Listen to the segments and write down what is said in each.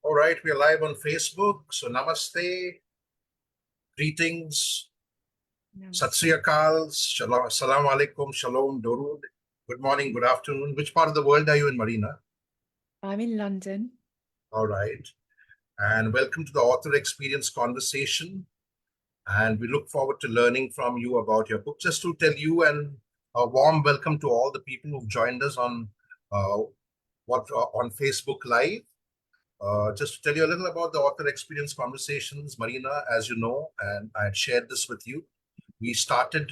All right, we are live on Facebook. So namaste, greetings, sat sri akal, shalom, assalamu alaikum, shalom, dorud. Good morning, good afternoon. Which part of the world are you in, Marina? I'm in London. All right. And welcome to the Author Experience conversation. And we look forward to learning from you about your book. Just to tell you, and a warm welcome to all the people who've joined us on on Facebook Live. Just to tell you a little about the Author Experience conversations, Marina, as you know, and I had shared this with you, we started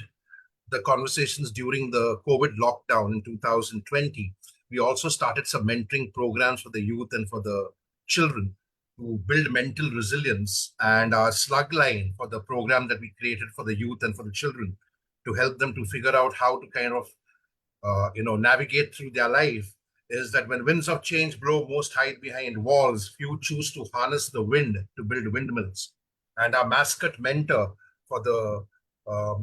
the conversations during the COVID lockdown in 2020. We also started some mentoring programs for the youth and for the children to build mental resilience, and our slug line for the program that we created for the youth and for the children to help them to figure out how to kind of navigate through their life is that when winds of change blow, most hide behind walls. Few choose to harness the wind to build windmills. And our mascot mentor for the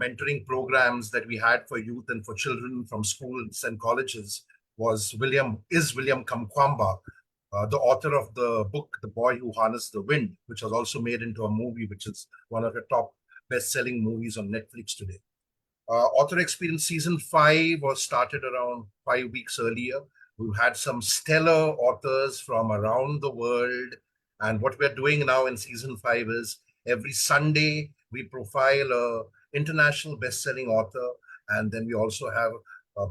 mentoring programs that we had for youth and for children from schools and colleges was William Kamkwamba, the author of the book The Boy Who Harnessed the Wind, which was also made into a movie, which is one of the top best-selling movies on Netflix today. Author Experience Season 5 was started around 5 weeks earlier. We've had some stellar authors from around the world. And what we're doing now in Season 5 is every Sunday, we profile a international best-selling author. And then we also have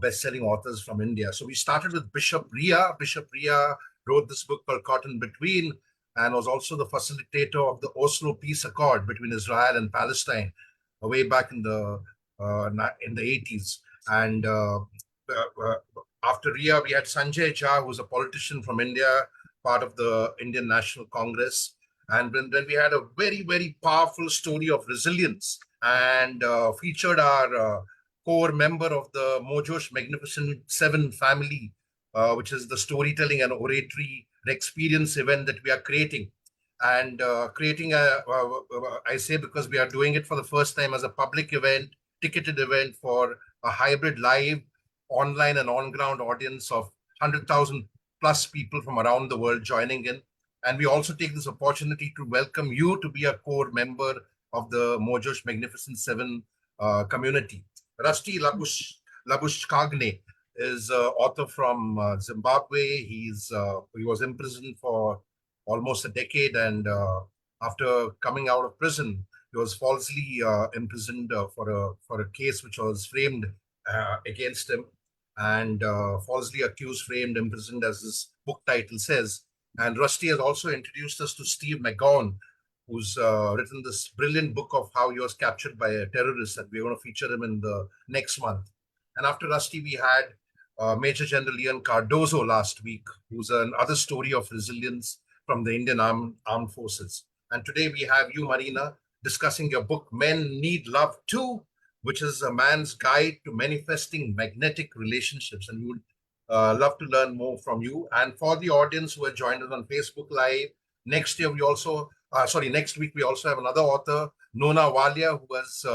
best-selling authors from India. So we started with Bishop Ria. Bishop Ria wrote this book called Caught in Between and was also the facilitator of the Oslo Peace Accord between Israel and Palestine way back in the 80s. And after Ria, we had Sanjay Jha, who's a politician from India, part of the Indian National Congress. And then we had a very, very powerful story of resilience and featured our core member of the Mojosh Magnificent Seven family, which is the storytelling and oratory experience event that we are creating. And I say because we are doing it for the first time as a public event, ticketed event for a hybrid live online and on-ground audience of 100,000 plus people from around the world joining in. And we also take this opportunity to welcome you to be a core member of the Mojosh Magnificent Seven community. Rusty Labushkagne is author from Zimbabwe. He was imprisoned for almost a decade, and after coming out of prison, he was falsely imprisoned for a case which was framed against him, and falsely accused, framed, imprisoned, as this book title says. And Rusty has also introduced us to Steve McGowan, who's written this brilliant book of how he was captured by a terrorist, and we're going to feature him in the next month. And after Rusty, we had Major General Ian Cardozo last week, who's another story of resilience from the Indian Armed Forces. And today we have you, Marina, discussing your book, Men Need Love Too, which is a man's guide to manifesting magnetic relationships. And we would love to learn more from you. And for the audience who have joined us on Facebook Live, next week we also have another author, Nona Walia, who has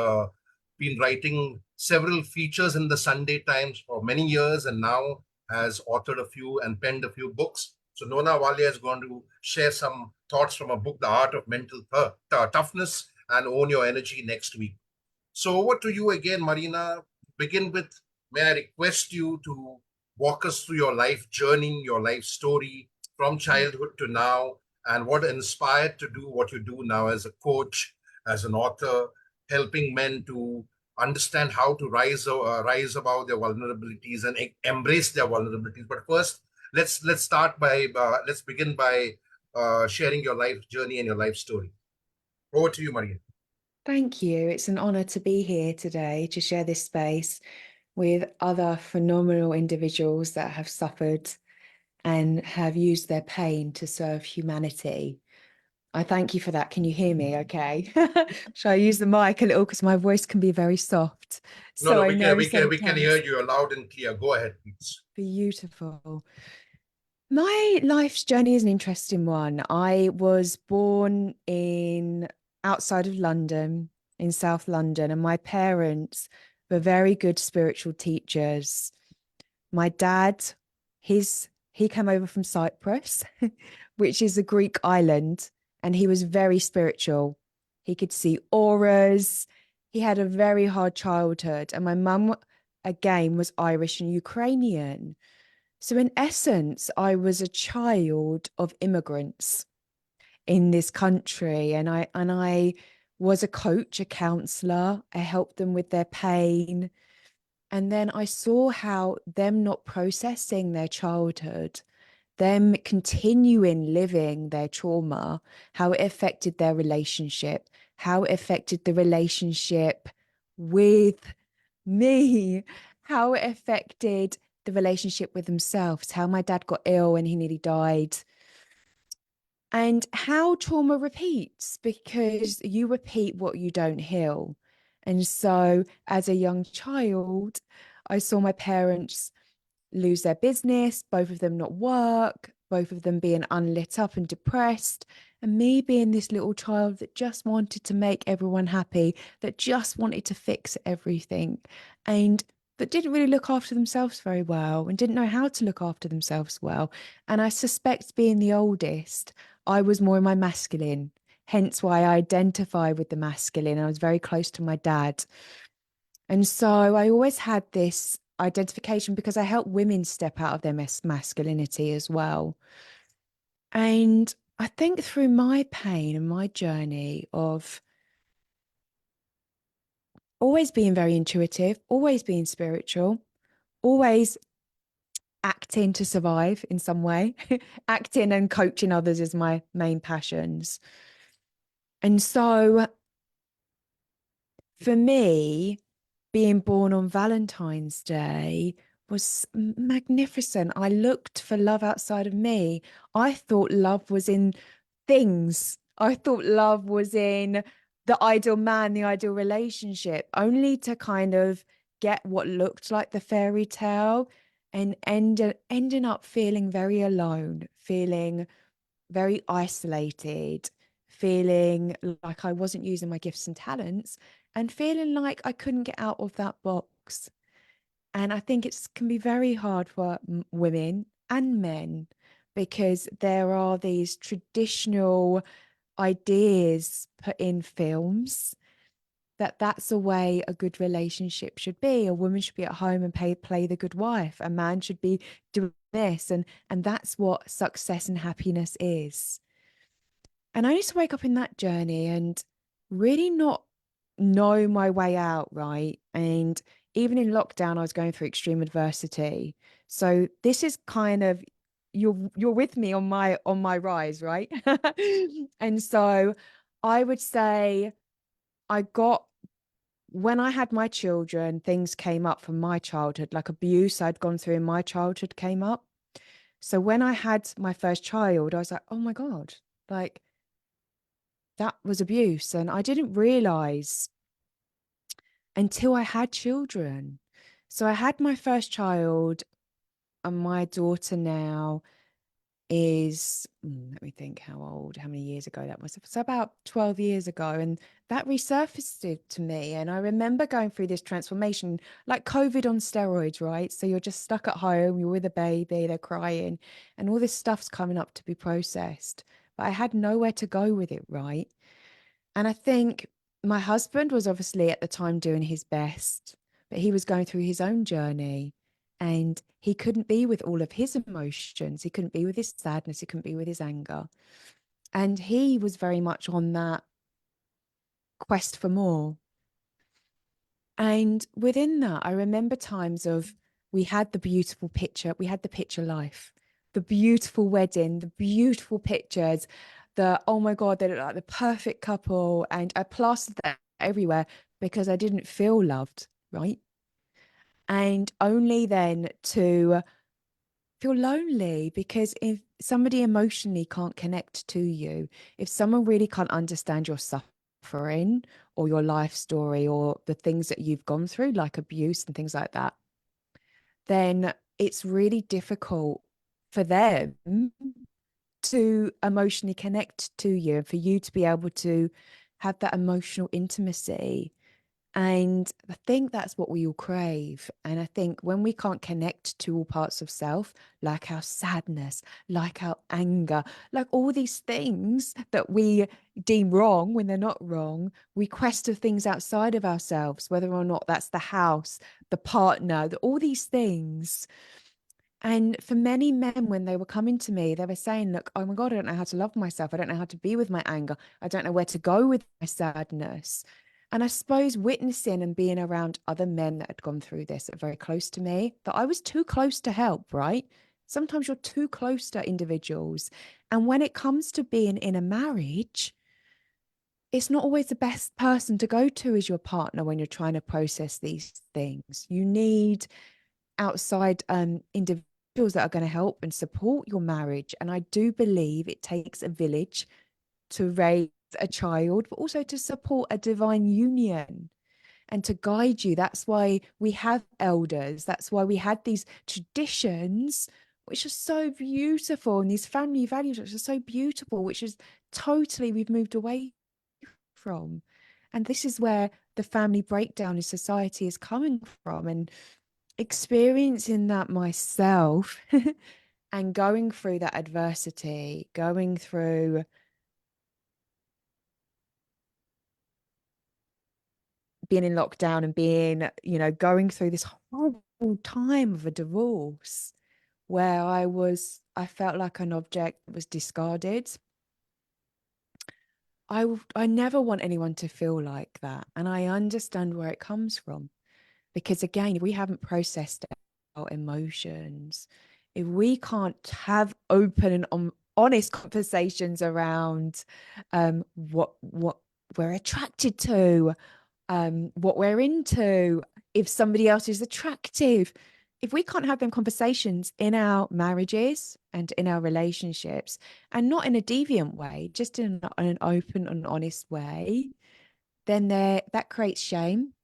been writing several features in the Sunday Times for many years and now has authored a few and penned a few books. So Nona Walia is going to share some thoughts from a book, The Art of Mental Toughness and Own Your Energy, next week. So over to you again, Marina. Begin with, may I request you to walk us through your life journey, your life story from childhood to now, and what inspired to do what you do now as a coach, as an author, helping men to understand how to rise above their vulnerabilities and embrace their vulnerabilities. But first, let's begin by sharing your life journey and your life story. Over to you, Marina. Thank you. It's an honor to be here today to share this space with other phenomenal individuals that have suffered and have used their pain to serve humanity. I thank you for that. Can you hear me okay? Shall I use the mic a little, because my voice can be very soft? No, we can hear you loud and clear. Go ahead, please. Beautiful. My life's journey is an interesting one. I was born outside of London, in South London, and my parents were very good spiritual teachers. My dad, he came over from Cyprus which is a Greek island, and he was very spiritual. He could see auras. He had a very hard childhood. And my mum, again, was Irish and Ukrainian. So, in essence, I was a child of immigrants in this country. And I was a coach, a counselor. I helped them with their pain. And then I saw how them not processing their childhood, them continuing living their trauma, how it affected their relationship, how it affected the relationship with me, how it affected the relationship with themselves, how my dad got ill and he nearly died, and how trauma repeats because you repeat what you don't heal. And so, as a young child, I saw my parents lose their business, both of them not work, both of them being unlit up and depressed, and me being this little child that just wanted to make everyone happy, that just wanted to fix everything, and that didn't really look after themselves very well and didn't know how to look after themselves well. And I suspect, being the oldest, I was more in my masculine, hence why I identify with the masculine. I was very close to my dad. And so I always had this identification because I help women step out of their masculinity as well. And I think through my pain and my journey of always being very intuitive, always being spiritual, always acting to survive in some way, acting and coaching others is my main passions. And so for me, being born on Valentine's Day was magnificent. I looked for love outside of me. I thought love was in things. I thought love was in the ideal man, the ideal relationship, only to kind of get what looked like the fairy tale and ending up feeling very alone, feeling very isolated, feeling like I wasn't using my gifts and talents, and feeling like I couldn't get out of that box. And I think it can be very hard for women and men because there are these traditional ideas put in films that that's the way a good relationship should be. A woman should be at home and play the good wife. A man should be doing this, and that's what success and happiness is. And I used to wake up in that journey and really not know my way out, right? And even in lockdown, I was going through extreme adversity. So this is kind of, you're with me on my rise, right? And so I would say I got, when I had my children, things came up from my childhood, like abuse I'd gone through in my childhood came up. So when I had my first child, I was like, oh my God, like that was abuse. And I didn't realize until I had children. So I had my first child, and my daughter now is, let me think how old, how many years ago that was. So about 12 years ago. And that resurfaced it to me. And I remember going through this transformation, like COVID on steroids, right? So you're just stuck at home, you're with a baby, they're crying, and all this stuff's coming up to be processed. But I had nowhere to go with it, right? And I think my husband was obviously at the time doing his best, but he was going through his own journey and he couldn't be with all of his emotions. He couldn't be with his sadness. He couldn't be with his anger. And he was very much on that quest for more. And within that, I remember times of, we had the beautiful picture, we had the picture life, the beautiful wedding, the beautiful pictures, the, oh my God, they look like the perfect couple. And I plastered that everywhere because I didn't feel loved, right? And only then to feel lonely, because if somebody emotionally can't connect to you, if someone really can't understand your suffering or your life story or the things that you've gone through, like abuse and things like that, then it's really difficult for them to emotionally connect to you and for you to be able to have that emotional intimacy. And I think that's what we all crave. And I think when we can't connect to all parts of self, like our sadness, like our anger, like all these things that we deem wrong when they're not wrong, we quest of things outside of ourselves, whether or not that's the house, the partner, all these things. And for many men, when they were coming to me, they were saying, look, oh my God, I don't know how to love myself. I don't know how to be with my anger. I don't know where to go with my sadness. And I suppose witnessing and being around other men that had gone through this that are very close to me, that I was too close to help, right? Sometimes you're too close to individuals. And when it comes to being in a marriage, it's not always the best person to go to as your partner when you're trying to process these things. You need outside individuals that are going to help and support your marriage. And I do believe it takes a village to raise a child, but also to support a divine union and to guide you. That's why we have elders. That's why we had these traditions, which are so beautiful, and these family values, which are so beautiful, which is totally we've moved away from. And this is where the family breakdown in society is coming from. And experiencing that myself and going through that adversity, going through being in lockdown and being, going through this horrible time of a divorce where I felt like an object that was discarded. I never want anyone to feel like that. And I understand where it comes from. Because again, if we haven't processed our emotions, if we can't have open and honest conversations around what we're attracted to, what we're into, if somebody else is attractive, if we can't have them conversations in our marriages and in our relationships, and not in a deviant way, just in an open and honest way, then that creates shame,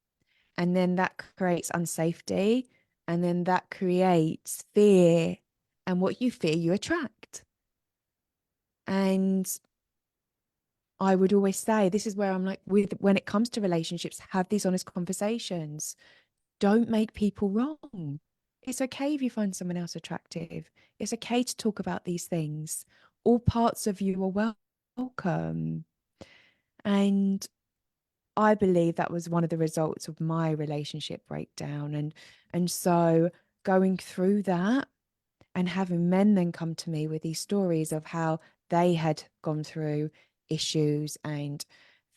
and then that creates unsafety, and then that creates fear, and what you fear you attract. And I would always say, this is where I'm like, when it comes to relationships, have these honest conversations. Don't make people wrong. It's okay if you find someone else attractive. It's okay to talk about these things. All parts of you are welcome. And I believe that was one of the results of my relationship breakdown. And so going through that and having men then come to me with these stories of how they had gone through issues and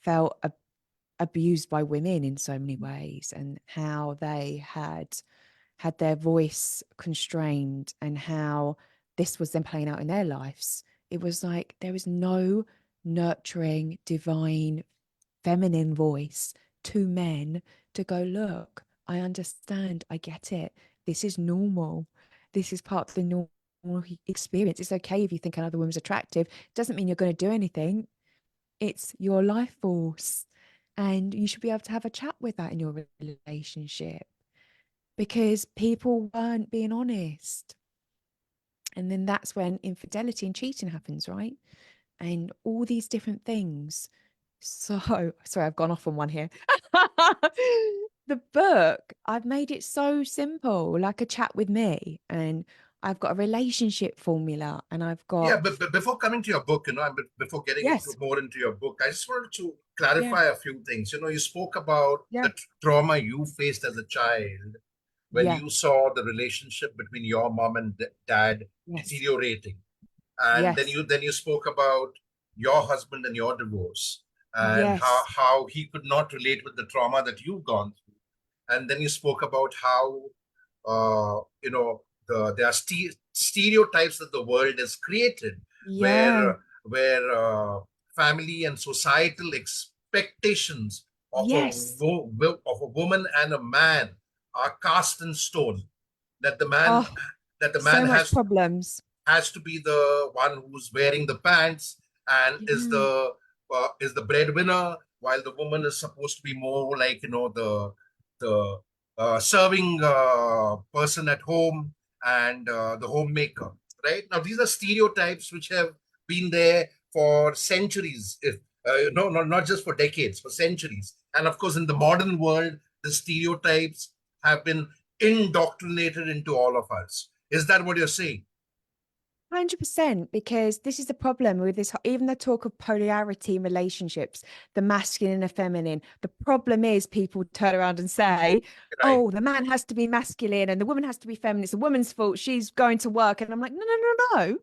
felt abused by women in so many ways, and how they had their voice constrained, and how this was then playing out in their lives. It was like there was no nurturing, divine, feminine voice to men to go, look, I understand, I get it. This is normal. This is part of the normal experience. It's okay if you think another woman's attractive. It doesn't mean you're going to do anything. It's your life force. And you should be able to have a chat with that in your relationship, because people weren't being honest. And then that's when infidelity and cheating happens, right? And all these different things. So, sorry, I've gone off on one here. The book, I've made it so simple, like a chat with me. And I've got a relationship formula, and I've Yeah, got, but before coming to your book, and before getting into yes, more into your book, I just wanted to yeah, clarify a few things. You spoke about yeah, the trauma you faced as a child when yeah, you saw the relationship between your mom and dad yes, deteriorating, and then yes, you spoke about your husband and your divorce, and yes, how he could not relate with the trauma that you've gone through, and then you spoke about how there are stereotypes that the world has created, yeah, where family and societal expectations of yes. of a woman and a man are cast in stone. That the man Oh, that the man so much problems. has to be the one who's wearing the pants and Yeah. is the breadwinner, while the woman is supposed to be more like the serving person at home and the homemaker. Right now, these are stereotypes which have been there for centuries. If no, not just for decades, for centuries, And of course, in the modern world, the stereotypes have been indoctrinated into all of us. Is that what you're saying? 100%, because this is the problem with this, even the talk of polarity in relationships, the masculine and the feminine. The problem is people turn around and say, Right, oh, the man has to be masculine and the woman has to be feminine. It's a woman's fault. She's going to work. And I'm like, no, no, no, no.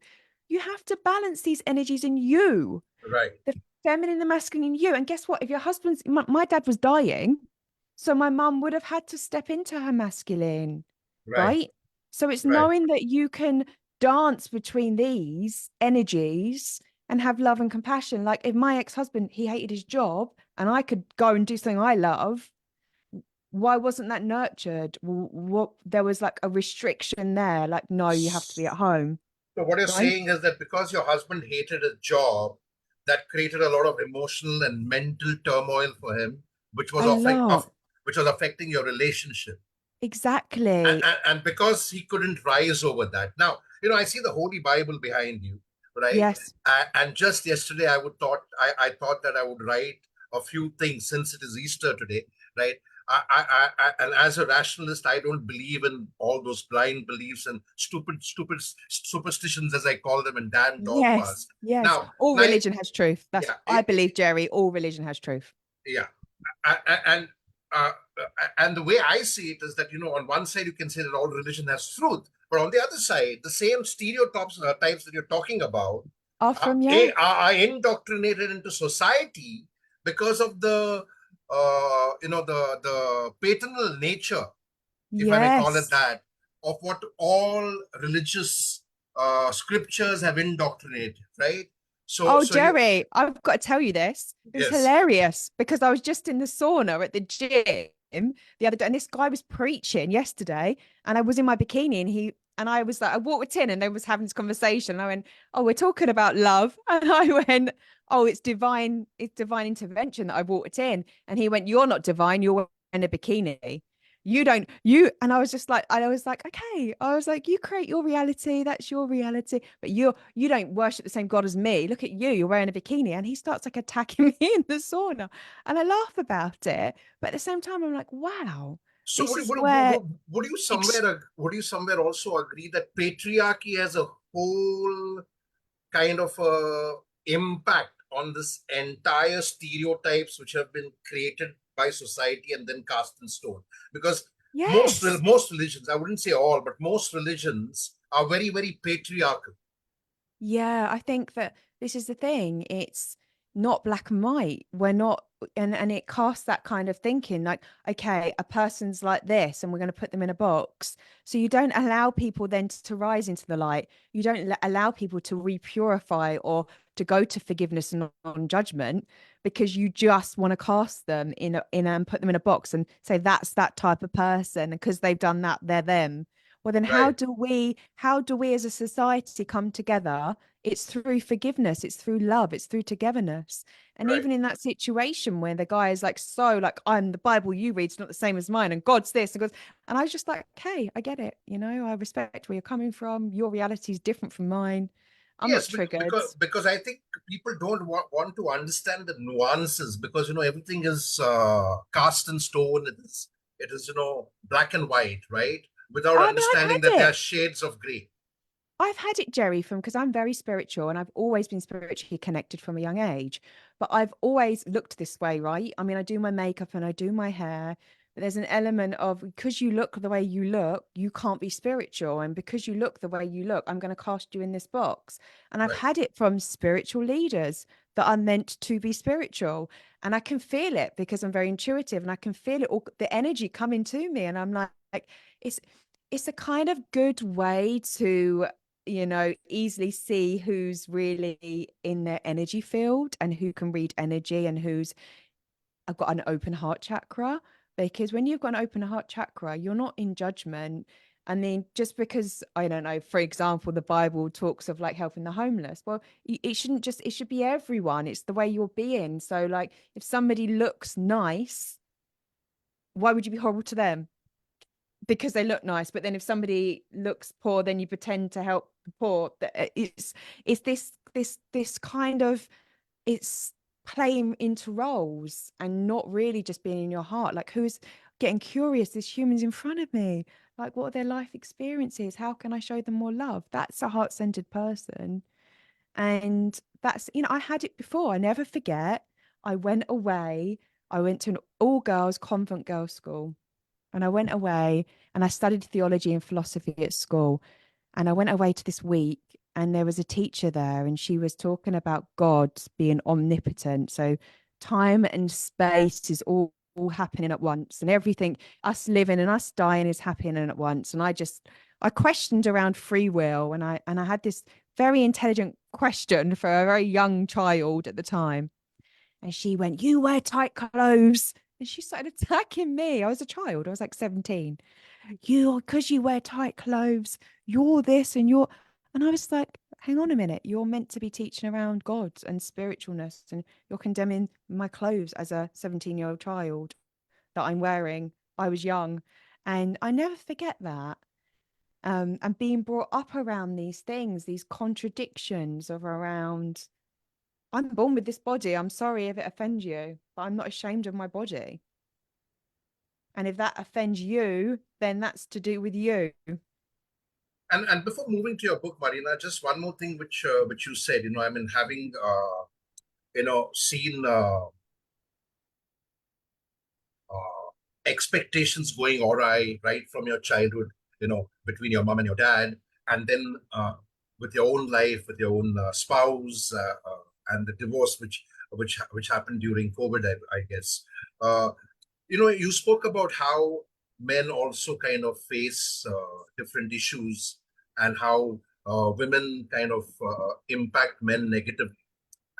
You have to balance these energies in you, right, the feminine, the masculine in you. And guess what? If your husband's, my dad was dying, so my mum would have had to step into her masculine, right, right? So it's right. knowing that you can dance between these energies and have love and compassion. Like if my ex-husband, he hated his job and I could go and do something I love, why wasn't that nurtured? What there was like a restriction there, like no, you have to be at home, So what you're right? saying is that because your husband hated a job, that created a lot of emotional and mental turmoil for him, which was A lot. which was affecting your relationship. and, Exactly. and, and because he couldn't rise over that. Now, I see the Holy Bible behind you, right? Yes. And just yesterday, I thought that I would write a few things since it is Easter today, right? And as a rationalist, I don't believe in all those blind beliefs and stupid superstitions, as I call them, and damn Yes. dogmas. Yes. Now, All now, religion has truth. That's, yeah, I believe, Jerry, all religion has truth. yeah, and uh, and the way I see it is that on one side you can say that all religion has truth, but on the other side, the same stereotypes types that you're talking about Are from, yeah. are indoctrinated into society because of the the paternal nature, if I may call it Yes. that, of what all religious scriptures have indoctrinated, right? So Oh, so you Jerry, I've got to tell you this. It was yes, hilarious because I was just in the sauna at the gym the other day, and this guy was preaching yesterday, and I was in my bikini, and I was like, I walked in, and they was having this conversation. And I went, "Oh, we're talking about love," and I went, "Oh, it's divine intervention that I walked in," and he went, "You're not divine. You're in a bikini." You don't you and I was like, okay, I was like, you create your reality, that's your reality, but you don't worship the same god as me. Look at you, you're wearing a bikini. And he starts like attacking me in the sauna, and I laugh about it, but at the same time I'm like, wow, So this is where ex- would you somewhere also agree that patriarchy as a whole kind of impact on this entire stereotypes which have been created by society and then cast in stone? Because yes. most religions, I wouldn't say all, but most religions are very very patriarchal. Yeah, I think that this is the thing. It's not black and white. We're not, and it casts that kind of thinking like, okay, a person's like this, and we're going to put them in a box. So you don't allow people then to rise into the light. You don't allow people to repurify or to go to forgiveness and non-judgment, because you just want to cast them in and put them in a box and say that's that type of person, and because they've done that, they're them. Well, then Right. how do we as a society come together? It's through forgiveness, it's through love, it's through togetherness. And Right. even in that situation where the guy is like, so like, I'm the Bible you read's not the same as mine, and God's this and God's, and I was just like, okay, I get it. I respect where you're coming from. Your reality is different from mine. I'm not Yes, triggered. because I think people don't want to understand the nuances, because everything is cast in stone. It is black and white, right? Without I mean, I've understanding that had there are it. shades of gray. I've had it, Jerry, from because I'm very spiritual and I've always been spiritually connected from a young age. But I've always looked this way, right? I mean, I do my makeup and I do my hair, but there's an element of because you look the way you look, you can't be spiritual. And because you look the way you look, I'm going to cast you in this box. And I've Right. had it from spiritual leaders that are meant to be spiritual. And I can feel it because I'm very intuitive and I can feel it all the energy coming to me. And I'm like it's it's a kind of good way to easily see who's really in their energy field and who can read energy and who's I've got an open heart chakra. Because when you've got an open heart chakra, you're not in judgment. I mean, just because, I don't know, for example, the Bible talks of like helping the homeless. Well, it shouldn't just, it should be everyone. It's the way you're being. So, like, if somebody looks nice, why would you be horrible to them? Because they look nice. But then if somebody looks poor, then you pretend to help the poor. It's this kind of it's playing into roles and not really just being in your heart. Like, who's getting curious? There's humans in front of me. Like, what are their life experiences? How can I show them more love? That's a heart-centered person. And that's, I had it before. I never forget. I went away. I went to an all-girls convent girls school. And I went away and I studied theology and philosophy at school. And I went away to this week, and there was a teacher there, and she was talking about God being omnipotent. So time and space is all happening at once, and everything, us living and us dying, is happening at once. And I questioned around free will, and I had this very intelligent question for a very young child at the time. And she went, "You wear tight clothes." And she started attacking me. I was a child. I was like 17. Because you wear tight clothes, you're this and you're. And I was like, hang on a minute. You're meant to be teaching around God and spiritualness, and you're condemning my clothes as a 17-year-old child that I'm wearing. I was young. And I never forget that. And being brought up around these things, these contradictions of around, I'm born with this body. I'm sorry if it offends you, but I'm not ashamed of my body. And if that offends you, then that's to do with you. And before moving to your book, Marina, just one more thing which you said. I mean, having seen expectations going awry right from your childhood, between your mom and your dad, and then with your own life, with your own spouse, and the divorce which happened during COVID, I guess. You spoke about how men also kind of face different issues, and how women kind of impact men negatively.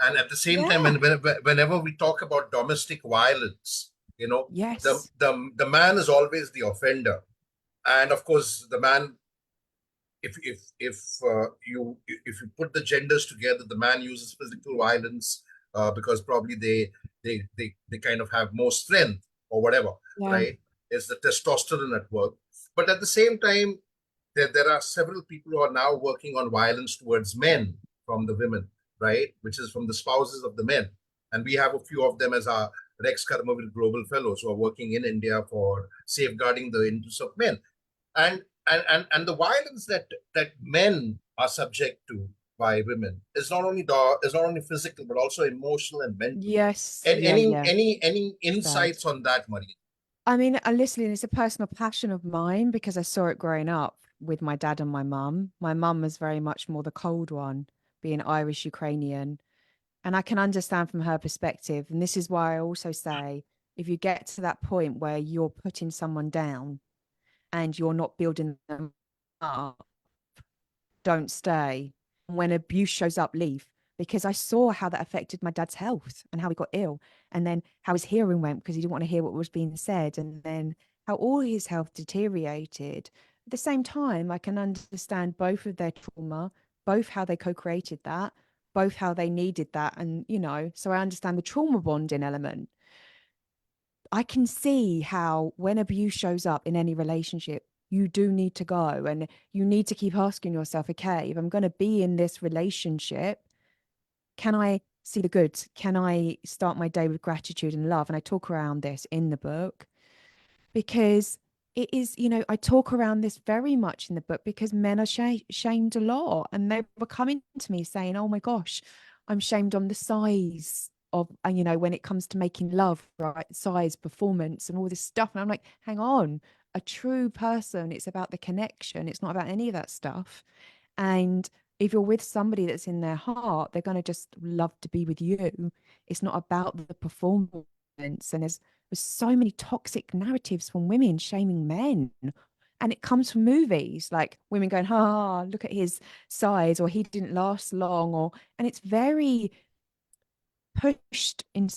And at the same time, Yeah. whenever we talk about domestic violence, the, Yes. the the man is always the offender. And of course, the man, if you put the genders together, the man uses physical violence because probably they kind of have more strength or whatever, Yeah. right? It's the testosterone at work. But at the same time, there are several people who are now working on violence towards men from the women, right? Which is from the spouses of the men. And we have a few of them as our Rex Karmavir Global Fellows who are working in India for safeguarding the interests of men. And the violence that men are subject to by women is not only physical but also emotional and mental. Yes. And Yeah. Yeah. any Sad. insights on that, Marie? I mean, listen, it's a personal passion of mine because I saw it growing up with my dad and my mum. My mum was very much more the cold one, being Irish Ukrainian. And I can understand from her perspective. And this is why I also say, if you get to that point where you're putting someone down and you're not building them up, don't stay. When abuse shows up, leave. Because I saw how that affected my dad's health and how he got ill, and then how his hearing went because he didn't want to hear what was being said, and then how all his health deteriorated. At the same time, I can understand both of their trauma, both how they co-created that, both how they needed that. And, so I understand the trauma bonding element. I can see how when abuse shows up in any relationship, you do need to go, and you need to keep asking yourself, okay, if I'm going to be in this relationship, can I see the good? Can I start my day with gratitude and love? And I talk around this in the book because it is, I talk around this very much in the book because men are shamed a lot, and they were coming to me saying, oh my gosh, I'm shamed on the size of, when it comes to making love, right? Size, performance, and all this stuff. And I'm like, hang on, a true person, it's about the connection. It's not about any of that stuff. And if you're with somebody that's in their heart, they're going to just love to be with you. It's not about the performance. And there's so many toxic narratives from women shaming men. And it comes from movies like women going, look at his size, or he didn't last long, and it's very pushed in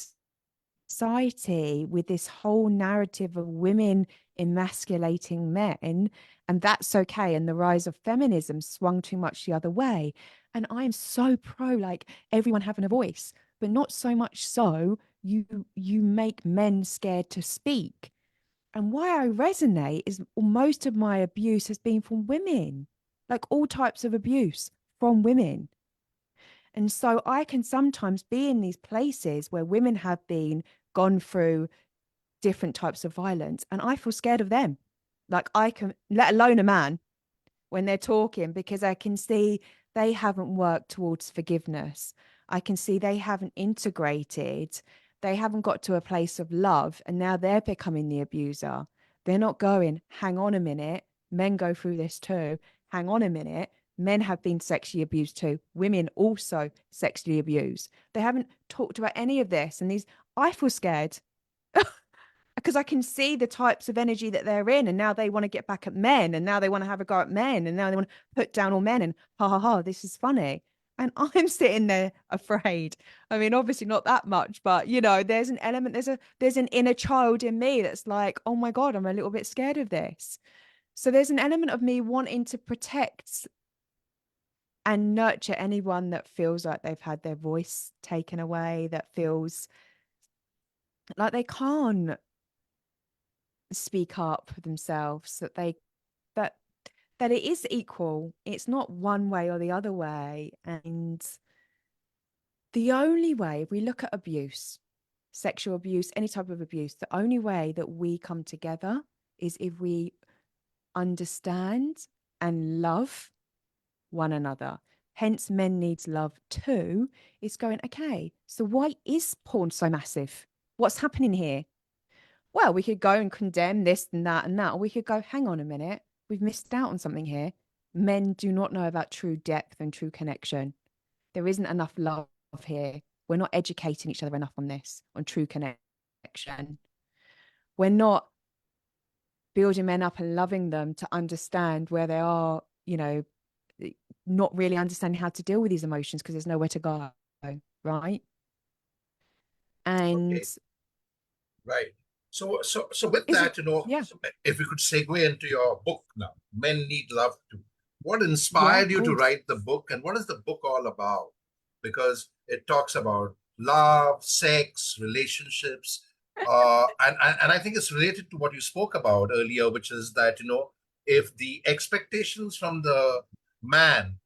society with this whole narrative of women emasculating men, and that's okay. And the rise of feminism swung too much the other way. And I'm so pro, like, everyone having a voice, but not so much so you make men scared to speak. And why I resonate is most of my abuse has been from women, like all types of abuse from women. And so I can sometimes be in these places where women have been gone through different types of violence, and I feel scared of them. Like I can, let alone a man, when they're talking, because I can see they haven't worked towards forgiveness. I can see they haven't integrated, they haven't got to a place of love, and now they're becoming the abuser. They're not going, hang on a minute, men go through this too. Hang on a minute, men have been sexually abused too. Women also sexually abused. They haven't talked about any of this. And these, I feel scared because I can see the types of energy that they're in, and now they want to get back at men, and now they want to have a go at men, and now they want to put down all men, and ha ha ha, this is funny. And I'm sitting there afraid. I mean, obviously not that much, but you know, there's an element, there's an inner child in me that's like, oh my God, I'm a little bit scared of this. So there's an element of me wanting to protect and nurture anyone that feels like they've had their voice taken away, that feels like they can't speak up for themselves, that they that that it is equal. It's not one way or the other way. And the only way, if we look at abuse, sexual abuse, any type of abuse, the only way that we come together is if we understand and love one another. Hence, men needs love too. It's going, okay, so why is porn so massive? What's happening here? Well, we could go and condemn this and that, or we could go, hang on a minute, we've missed out on something here. Men do not know about true depth and true connection. There isn't enough love here. We're not educating each other enough on this, on true connection. We're not building men up and loving them to understand where they are, you know, not really understanding how to deal with these emotions because there's nowhere to go, right? And Okay, right. So with is it, that, you know, yeah, if we could segue into your book now, Men Need Love Too. What yeah, inspired of you to course. write the book, and what is the book all about? Because it talks about love, sex, relationships, and I think it's related to what you spoke about earlier, which is that, you know, if the expectations from the man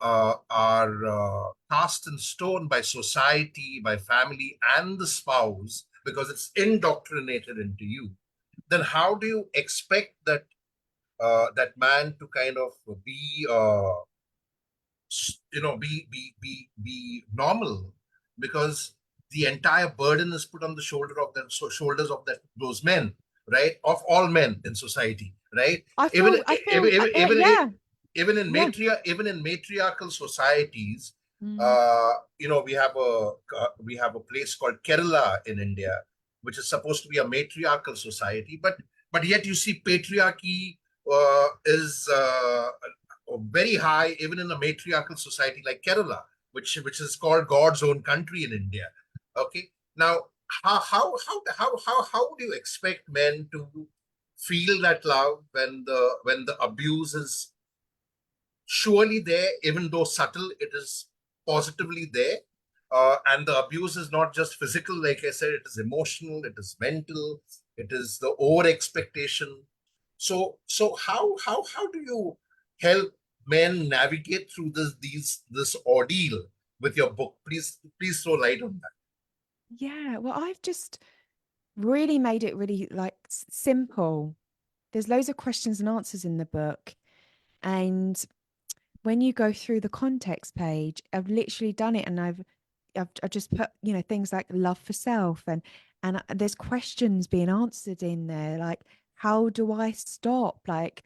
are cast in stone by society, by family, and the spouse, because it's indoctrinated into you, then how do you expect that that man to kind of be, you know, be normal? Because the entire burden is put on the shoulders of those men, right? Of all men in society, right? Even Yeah, yeah. even in matriarchal societies, Mm. you know, we have a place called Kerala in India, which is supposed to be a matriarchal society, but yet you see patriarchy is very high even in a matriarchal society like Kerala, which is called God's own country in India. Okay, now how do you expect men to feel that love when the abuse is surely there, even though subtle, it is positively there. And the abuse is not just physical, like I said, it is emotional, it is mental, it is the over expectation. So how do you help men navigate through this ordeal with your book? Please throw light on that. Yeah, well, I've just really made it really like simple. There's loads of questions and answers in the book. And when you go through the context page, I've literally done it, and I've just put, you know, things like love for self, and there's questions being answered in there, like how do I stop, like,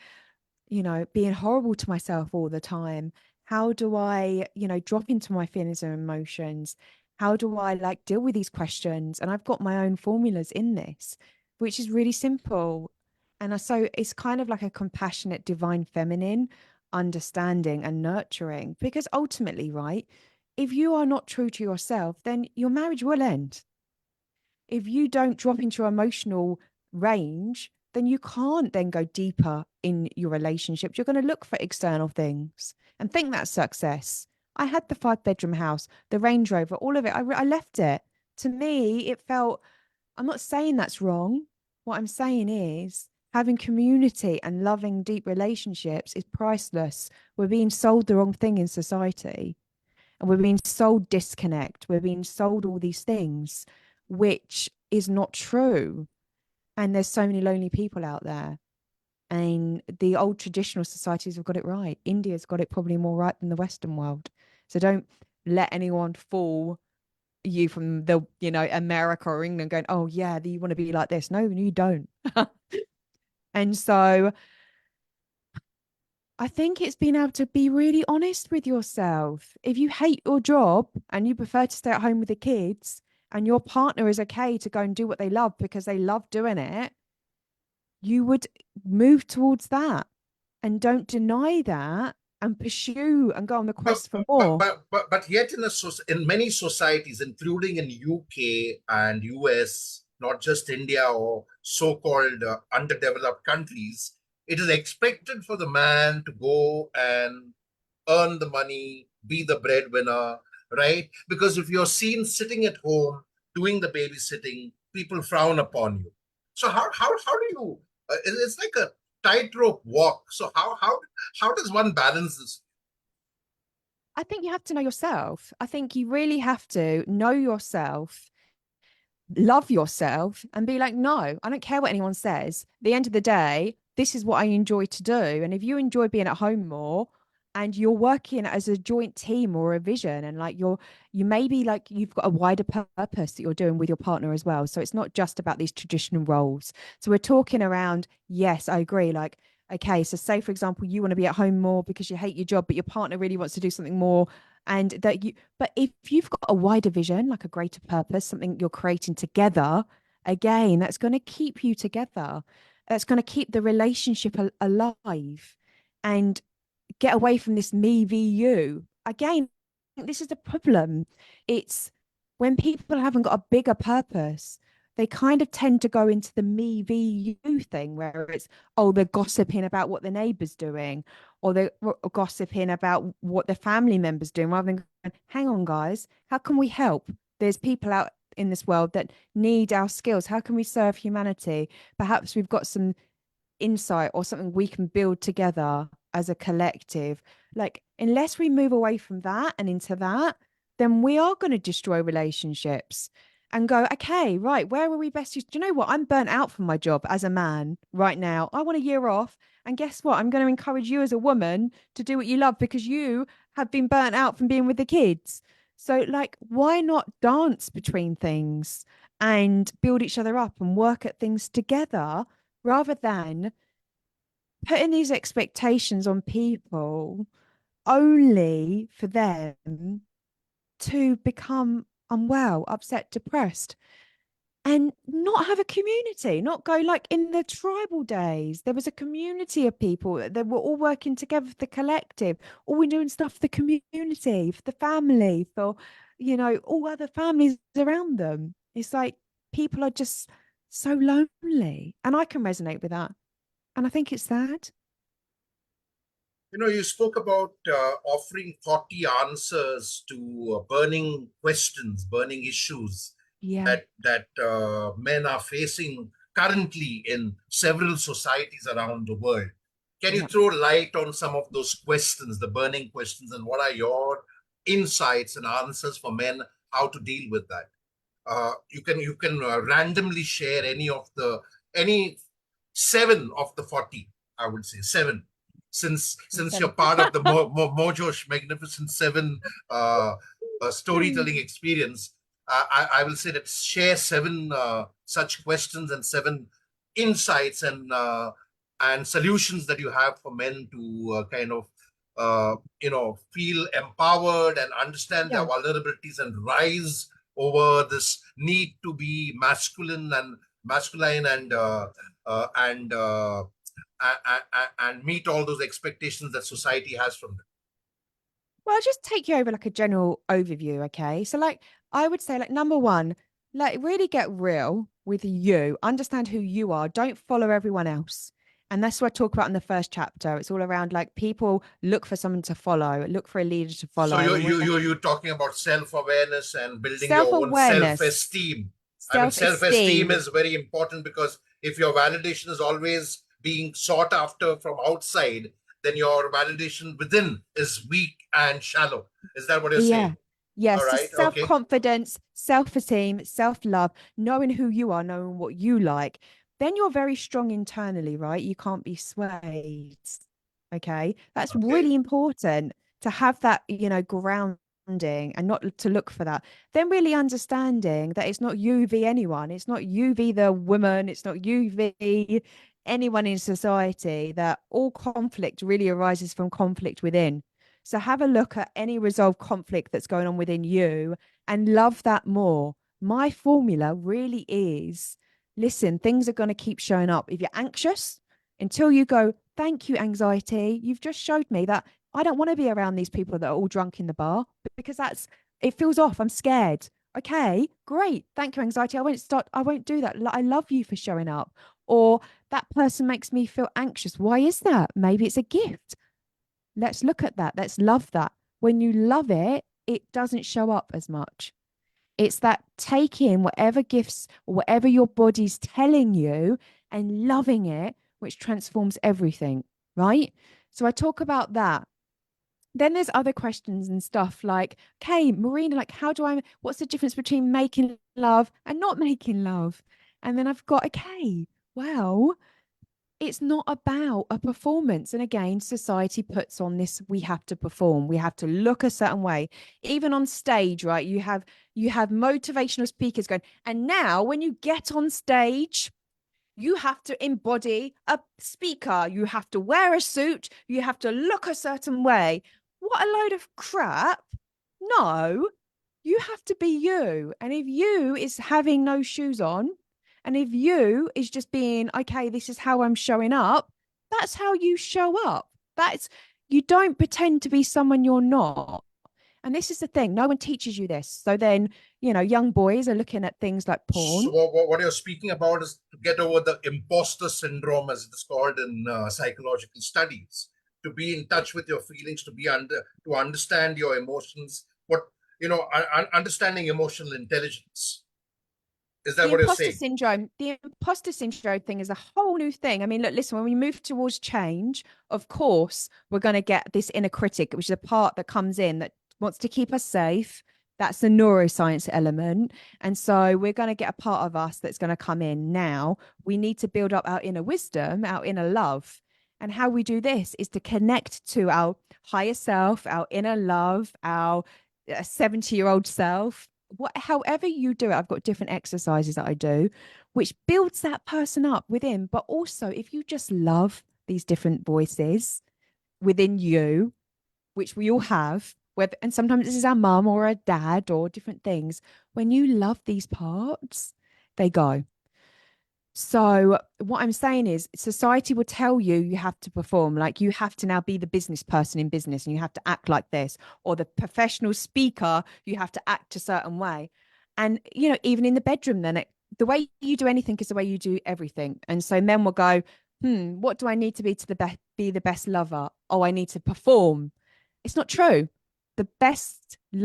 you know, being horrible to myself all the time? How do I, you know, drop into my feelings and emotions? How do I like deal with these questions? And I've got my own formulas in this, which is really simple. And so it's kind of like a compassionate, divine feminine understanding and nurturing. Because ultimately, right, if you are not true to yourself, then your marriage will end. If you don't drop into your emotional range, then you can't then go deeper in your relationships. You're going to look for external things and think that's success. I had the 5 bedroom house, the Range Rover, all of it. I left it. To me, it felt, I'm not saying that's wrong. What I'm saying is having community and loving deep relationships is priceless. We're being sold the wrong thing in society. And we're being sold disconnect. We're being sold all these things, which is not true. And there's so many lonely people out there. And the old traditional societies have got it right. India's got it probably more right than the Western world. So don't let anyone fool you from the, America or England going, oh yeah, you want to be like this. No, you don't. And so I think it's being able to be really honest with yourself. If you hate your job and you prefer to stay at home with the kids and your partner is okay to go and do what they love because they love doing it, you would move towards that and don't deny that and pursue and go on the But quest for more. yet in many societies, including in UK and US, not just India or so-called underdeveloped countries, it is expected for the man to go and earn the money, be the breadwinner, right? Because if you're seen sitting at home doing the babysitting, people frown upon you. So how do you? It's like a tightrope walk. So how does one balance this? I think you have to know yourself. I think you really have to know yourself, love yourself, and be like, no, I don't care what anyone says. At the end of the day, this is what I enjoy to do. And if you enjoy being at home more and you're working as a joint team or a vision, and like you maybe like you've got a wider purpose that you're doing with your partner as well. So it's not just about these traditional roles. So we're talking around, yes, I agree. Like, okay, so say for example, you want to be at home more because you hate your job, but your partner really wants to do something more, and that you, but if you've got a wider vision, like a greater purpose, something you're creating together, again, that's going to keep you together. That's going to keep the relationship alive and get away from this me v you. Again, this is the problem. It's when people haven't got a bigger purpose, they kind of tend to go into the me v you thing where it's, oh, they're gossiping about what the neighbor's doing, or they're gossiping about what their family members doing, rather than going, hang on, guys, how can we help? There's people out in this world that need our skills. How can we serve humanity? Perhaps we've got some insight or something we can build together as a collective. Like, unless we move away from that and into that, then we are going to destroy relationships and go, okay, right, where are we best used? Do you know what? I'm burnt out from my job as a man right now. I want a year off. And guess what? I'm going to encourage you as a woman to do what you love because you have been burnt out from being with the kids. So, like, why not dance between things and build each other up and work at things together rather than putting these expectations on people only for them to become unwell, upset, depressed, and not have a community, not go like in the tribal days. There was a community of people that were all working together for the collective, all we doing stuff for the community, for the family, for, all other families around them. It's like people are just so lonely. And I can resonate with that. And I think it's sad. You spoke about offering 40 answers to burning questions, burning issues Yeah. that men are facing currently in several societies around the world. Can you Yeah. throw light on some of those questions, the burning questions, and what are your insights and answers for men how to deal with that? You can randomly share any seven of the 40. I would say seven, since you're Seven. part of the Mojo's Magnificent Seven storytelling experience. I will say that share seven such questions and seven insights and solutions that you have for men to kind of feel empowered and understand their Yeah. vulnerabilities and rise over this need to be masculine and meet all those expectations that society has from them. Well, I'll just take you over like a general overview, okay? So, like, I would say, like, number one, like, really get real with you, understand who you are, don't follow everyone else. And that's what I talk about in the first chapter. It's all around like people look for someone to follow, look for a leader to So follow. And when you're talking about self-awareness and building self your own awareness, self-esteem. I mean, self self-esteem esteem, is very important because if your validation is always being sought after from outside, then your validation within is weak and shallow. Is that what you're Yeah. saying? All Yes. So right. Okay. self-confidence, self-esteem, self-love, knowing who you are, knowing what you like, then you're very strong internally, right? You can't be swayed. Okay. That's Okay. really important to have that, grounding and not to look for that. Then really understanding that it's not you v anyone. It's not you v the woman. It's not you v anyone in society, that all conflict really arises from conflict within. So have a look at any resolved conflict that's going on within you and love that more. My formula really is, listen, things are going to keep showing up. If you're anxious, until you go, thank you, anxiety, you've just showed me that I don't want to be around these people that are all drunk in the bar, because it feels off. I'm scared. Okay, great. Thank you, anxiety. I won't do that. I love you for showing up. Or that person makes me feel anxious. Why is that? Maybe it's a gift. Let's look at that. Let's love that. When you love it, it doesn't show up as much. It's that taking whatever gifts or whatever your body's telling you and loving it, which transforms everything, right? So I talk about that. Then there's other questions and stuff like, okay, Marina, like, what's the difference between making love and not making love? And then I've got, okay, well, it's not about a performance. And again, society puts on this, we have to perform, we have to look a certain way. Even on stage, right? You have motivational speakers going, and now when you get on stage, you have to embody a speaker, you have to wear a suit, you have to look a certain way. What a load of crap. No, you have to be you. And if you is having no shoes on, and if you is just being, okay, this is how I'm showing up, that's how you show up. You don't pretend to be someone you're not. And this is the thing, no one teaches you this. So then, young boys are looking at things like porn. So what you're speaking about is to get over the imposter syndrome, as it is called in psychological studies, to be in touch with your feelings, to understand your emotions, understanding emotional intelligence. Is that the what you're imposter saying? syndrome the imposter syndrome thing is a whole new thing. I mean, look, listen, when we move towards change, of course we're going to get this inner critic, which is a part that comes in that wants to keep us safe. That's the neuroscience element. And so we're going to get a part of us that's going to come in. Now we need to build up our inner wisdom, our inner love. And how we do this is to connect to our higher self, our inner love, our 70-year-old self. However you do it, I've got different exercises that I do, which builds that person up within. But also, if you just love these different voices within you, which we all have, and sometimes this is our mum or a dad or different things, when you love these parts, they go. So what I'm saying is, society will tell you have to perform, like you have to now be the business person in business and you have to act like this, or the professional speaker, you have to act a certain way. And, even in the bedroom, then the way you do anything is the way you do everything. And so men will go, what do I need to be be the best lover? Oh, I need to perform. It's not true.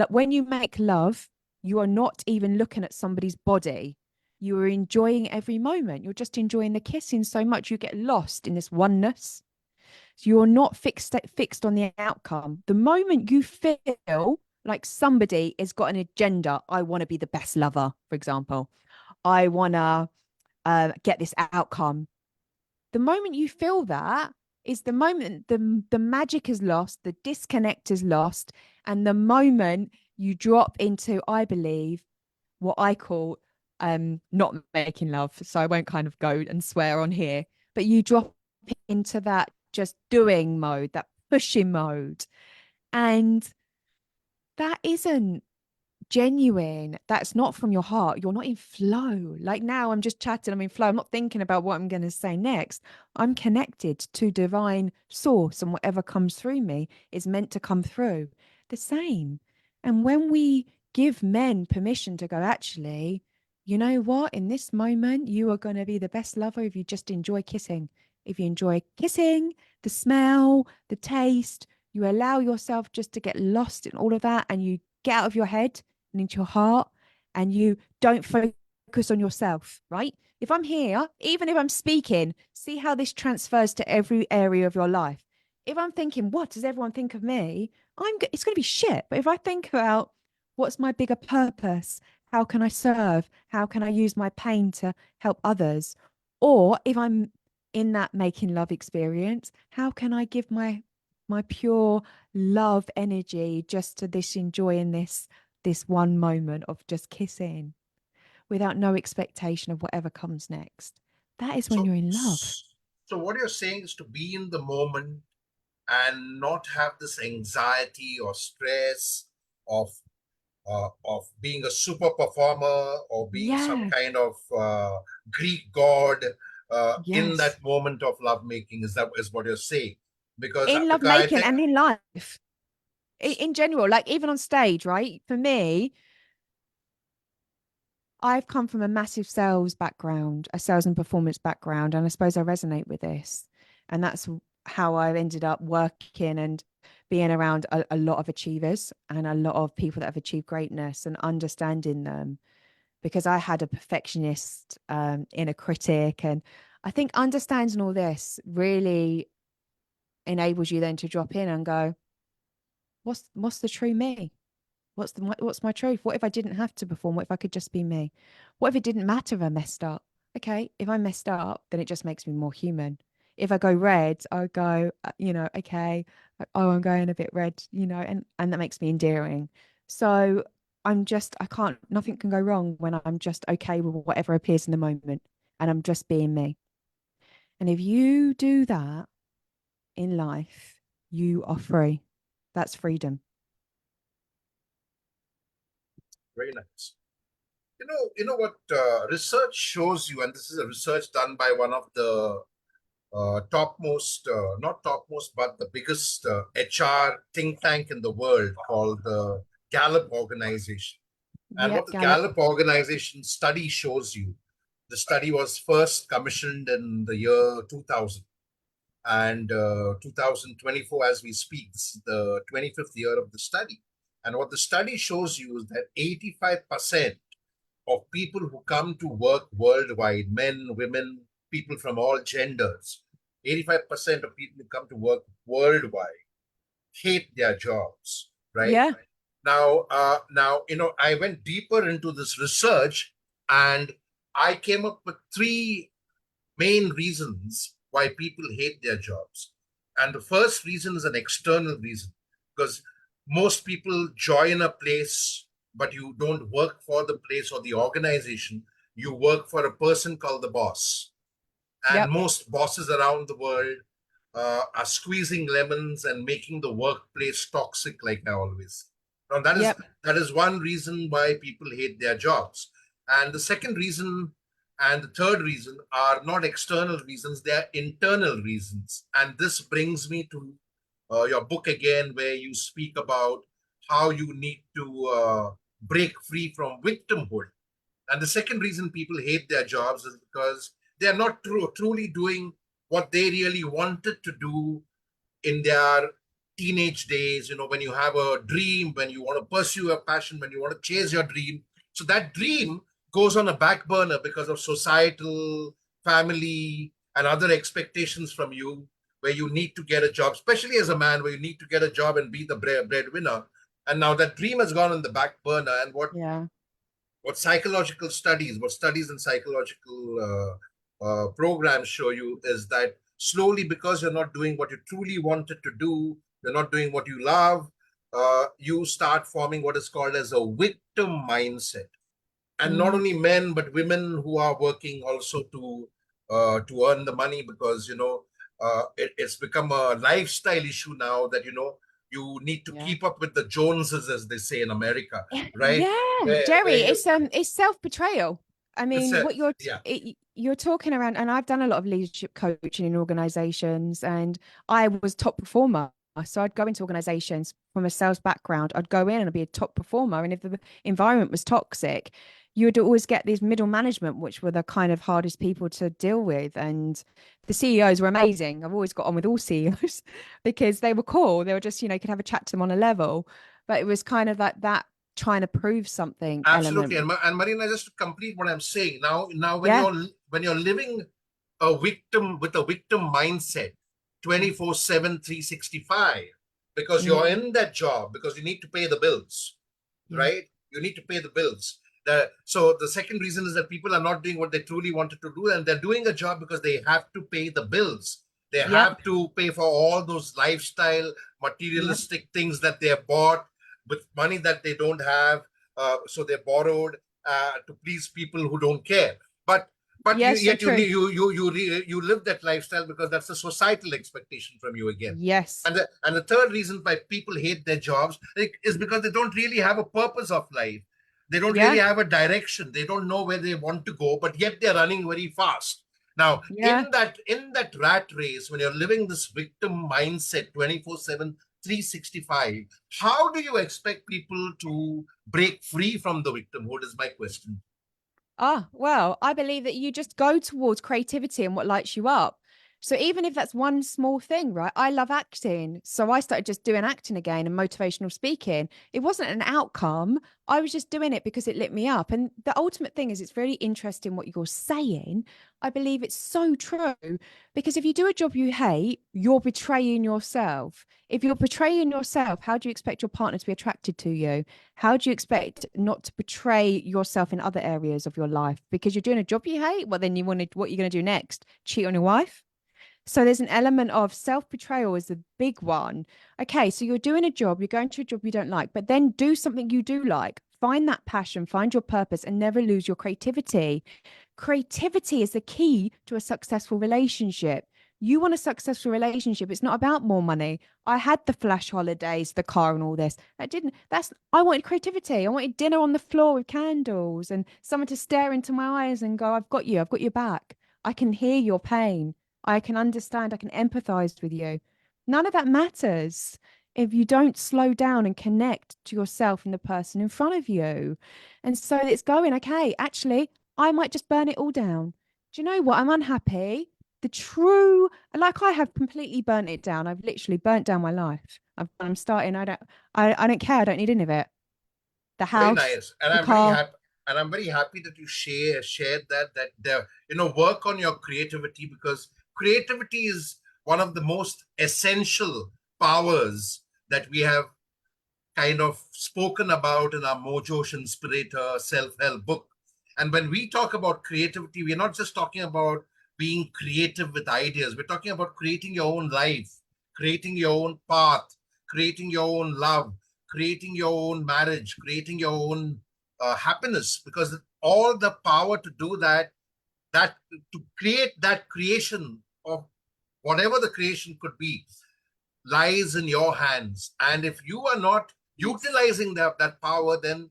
When you make love, you are not even looking at somebody's body. You are enjoying every moment. You're just enjoying the kissing so much you get lost in this oneness. So you're not fixed on the outcome. The moment you feel like somebody has got an agenda, I want to be the best lover, for example, I want to get this outcome. The moment you feel that is the moment the magic is lost, the disconnect is lost, and the moment you drop into, I believe, what I call not making love. So I won't kind of go and swear on here, but you drop into that just doing mode, that pushing mode. And that isn't genuine. That's not from your heart. You're not in flow. Like now I'm just chatting, I'm in flow. I'm not thinking about what I'm going to say next. I'm connected to divine source, and whatever comes through me is meant to come through. The same. And when we give men permission to go, actually, you know what? In this moment, you are going to be the best lover if you just enjoy kissing. If you enjoy kissing, the smell, the taste, you allow yourself just to get lost in all of that, and you get out of your head and into your heart, and you don't focus on yourself, right? If I'm here, even if I'm speaking, see how this transfers to every area of your life. if I'm thinking, what does everyone think of me? It's going to be shit. But if I think about what's my bigger purpose, how can I serve? How can I use my pain to help others? Or if I'm in that making love experience, how can I give my pure love energy just to this enjoying this one moment of just kissing without no expectation of whatever comes next? That is when So, you're in love. so what you're saying is to be in the moment and not have this anxiety or stress of being a super performer or being some Yeah. kind of Greek god in Yes. that moment of lovemaking. Is what you're saying? In love Because I making think and in life. In general, like even on stage, right? For me, I've come from a massive sales background, a sales and performance background, and I suppose I resonate with this. And that's how I ended up working and being around a lot of achievers and a lot of people that have achieved greatness and understanding them because I had a perfectionist inner critic. And I think understanding all this really enables you then to drop in and go, what's the true me? What's my truth? What if I didn't have to perform? What if I could just be me? What if it didn't matter if I messed up? Okay, if I messed up, then it just makes me more human. If I go red, I go, okay, oh, I'm going a bit red, and that makes me endearing. So I can't, nothing can go wrong when I'm just okay with whatever appears in the moment and I'm just being me. And if you do that in life, you are free. That's freedom. very nice. You know what research shows you, and this is a research done by one of the topmost, not topmost, but the biggest HR think tank in the world called the Gallup organization. And what Yep, the Gallup. Gallup organization study shows you, the study was first commissioned in the year 2000 and 2024 as we speak. This is the 25th year of the study. And what the study shows you is that 85% of people who come to work worldwide, men, women, people from all genders, 85% of people who come to work worldwide hate their jobs, right? Yeah. Now, I went deeper into this research and I came up with three main reasons why people hate their jobs. And the first reason is an external reason because most people join a place, but you don't work for the place or the organization. You work for a person called the boss. And Yep. most bosses around the world are squeezing lemons and making the workplace toxic, like I always. Now Yep. that is one reason why people hate their jobs. And the second reason and the third reason are not external reasons; they are internal reasons. And this brings me to your book again, where you speak about how you need to break free from victimhood. And the second reason people hate their jobs is because they are not truly doing what they really wanted to do in their teenage days. When you have a dream, when you want to pursue a passion, when you want to chase your dream. So that dream goes on a back burner because of societal, family, and other expectations from you, where you need to get a job, especially as a man, where you need to get a job and be the breadwinner. And now that dream has gone on the back burner. And Yeah. what psychological studies, what studies in psychological programs show you is that slowly, because you're not doing what you truly wanted to do, you're not doing what you love, you start forming what is called as a victim mindset. And not Mm, only men, but women who are working also to earn the money because, it's become a lifestyle issue now that, you need to yeah. keep up with the Joneses, as they say in America, right? Yeah, Where Jerry, you, it's self-betrayal. I it's mean, a, what yeah. you're talking around, and I've done a lot of leadership coaching in organizations, and I was top performer. So I'd go into organizations from a sales background. I'd go in and I'd be a top performer, and if the environment was toxic, you would always get these middle management, which were the kind of hardest people to deal with. And the CEOs were amazing. I've always got on with all CEOs because they were cool. They were just, you could have a chat to them on a level, but it was kind of like that trying to prove something Absolutely. element. And Marina, just to complete what I'm saying, now when Yeah. you're living a victim with a victim mindset, 24/7, 365, because you're in that job, because you need to pay the bills, right? You need to pay the bills. So the second reason is that people are not doing what they truly wanted to do, and they're doing a job because they have to pay the bills. They have to pay for all those lifestyle, materialistic things that they have bought with money that they don't have. So they borrowed to please people who don't care. But Yes, yet so true. you live that lifestyle because that's a societal expectation from you again. Yes. And the third reason why people hate their jobs is because they don't really have a purpose of life. They don't really have a direction. They don't know where they want to go, but yet they're running very fast. Now, in that rat race, when you're living this victim mindset 24/7, 365, how do you expect people to break free from the victimhood is my question. Well, I believe that you just go towards creativity and what lights you up. So even if that's one small thing, right? I love acting. So I started just doing acting again and motivational speaking. It wasn't an outcome. I was just doing it because it lit me up. And the ultimate thing is it's really interesting what you're saying. I believe it's so true because if you do a job you hate, you're betraying yourself. If you're betraying yourself, how do you expect your partner to be attracted to you? How do you expect not to betray yourself in other areas of your life? Because you're doing a job you hate, well, then what you're going to do next? Cheat on your wife? So there's an element of self-betrayal is the big one. Okay, so you're doing a job, you're going to a job you don't like, but then do something you do like. Find that passion, find your purpose, and never lose your creativity. Creativity is the key to a successful relationship. You want a successful relationship. It's not about more money. I had the flash holidays, the car, and all this. I wanted creativity. I wanted dinner on the floor with candles and someone to stare into my eyes and go, I've got your back. I can hear your pain. I can understand. I can empathize with you. None of that matters if you don't slow down and connect to yourself and the person in front of you. And so it's going, okay, actually, I might just burn it all down. Do you know what? I'm unhappy. Like I have completely burnt it down. I've literally burnt down my life. I'm starting. I don't care. I don't need any of it. The Very house, nice, and the I'm very car. happy. And I'm very happy that you shared work on your creativity, because creativity is one of the most essential powers that we have kind of spoken about in our Mojo Inspirator self-help book. And when we talk about creativity, we're not just talking about being creative with ideas. We're talking about creating your own life, creating your own path, creating your own love, creating your own marriage, creating your own happiness, because all the power to do that to create that creation of whatever the creation could be lies in your hands. And if you are not utilizing that power, then